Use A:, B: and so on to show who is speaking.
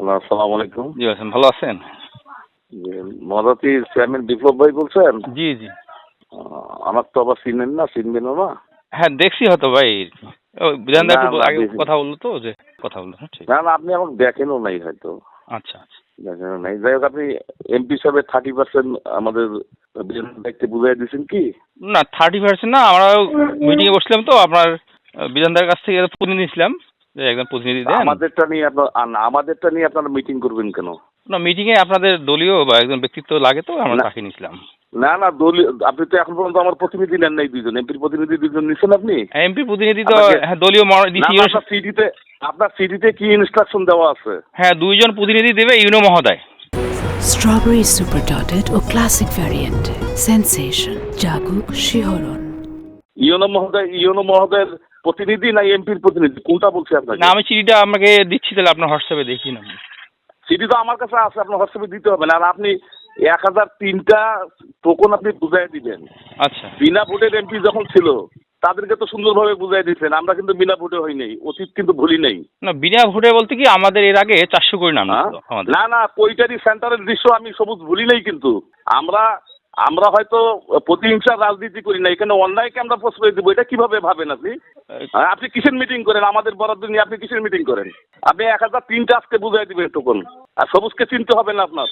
A: Hello, আসসালামু আলাইকুম।
B: জি আছেন, ভালো আছেন?
A: জি, মহাজাতির চেয়ারম্যান বিপ্লব ভাই বলছেন?
B: জি, জি।
A: আমার তো আবার চিনেন না, চিনবেনও না।
B: হ্যাঁ, দেখছি হয়তো ভাই। ও বিধান দা
A: না,
B: একটু
A: না,
B: আগে কথা বললো তো যে কথা বললো। হ্যাঁ, ঠিক।
A: না, না, আপনি আমাকে দেখেনও নাই হয়তো।
B: আচ্ছা, আচ্ছা।
A: দেখেনও নাই। যাই হোক, আপনি এমপি সাহেবের 30% আমাদের বিধানের দায়িত্বে বুঝাই দিয়েছেন কি?
B: না 30% না, আমরা মিটিং এ বসলাম তো আপনার বিধান দার কাছ থেকে প্রতিনিধি নিয়েছিলাম যে একজন প্রতিনিধি দেন।
A: আমাদেরটা নিয়ে আপনারা মিটিং করবেন কেন?
B: না মিটিং এ আপনাদের দলীয় বা একজন ব্যক্তিত্ব লাগে তো আমরা
A: না,
B: তাকে নিয়েছিলাম।
A: না, না, দলীয় আপনি তো এখন পর্যন্ত আমার প্রতিনিধি নেন নাই দুইজন। এমপির প্রতিনিধি দুইজন নিছেন আপনি?
B: এমপি প্রতিনিধি তো
A: আপনাকে
B: হ্যাঁ দলীয়
A: না,
B: দিছি।
A: না, আপনার সিডিতে কি ইনস্ট্রাকশন দেওয়া আছে?
B: হ্যাঁ, দুইজন প্রতিনিধি দেবে ইউনো মহোদয়।
C: স্ট্রবেরি সুপার ডটেড ও ক্লাসিক ভ্যারিয়েন্টে সেন্সেশন জাগুক শিহরণ।
A: ইউনো মহোদয়ের প্রতিনিধি না এমপির প্রতিনিধি, কোনটা বলছি আপনাকে?
B: না আমি চিঠিটা আপনাকে দিচ্ছি, তাহলে আপনার হোয়াটসঅ্যাপে দেখি না।
A: সিডি তো আমার কাছে আছে, আপনার হোয়াটসঅ্যাপে দিতে হবে না। আর আপনি 1003টা টোকন আপনি বুঝাই দিবেন।
B: আচ্ছা।
A: বিনা ভোটের এমপি যখন ছিল তাদেরকে তো সুন্দরভাবে বুঝাই দিচ্ছেন। আমরা কিন্তু বিনা ভোটে হই নাই, অতীত কিন্তু ভুলি নাই।
B: না বিনা ভোটে বলতে কি আমাদের এর আগে 400 করে নাম
A: হ্যাঁ?
B: ছিল আমাদের।
A: না, না, কৈটারি সেন্টারের দৃশ্য আমি সবুজ ভুলি নাই কিন্তু। আমরা আমরা হয়তো প্রতিহিংসার রাজনীতি করি না, এখানে অন্যায়কে আমরা প্রশ্রয় দেবো, এটা কিভাবে ভাবেন আপনি? হ্যাঁ, আপনি কিসের মিটিং করেন? আমাদের বরাদ্দ নিয়ে আপনি কিসের মিটিং করেন? আপনি 1003টা আজকে বুঝাই দিবেন টোকন, আর সবুজকে চিনতে হবে না আপনার।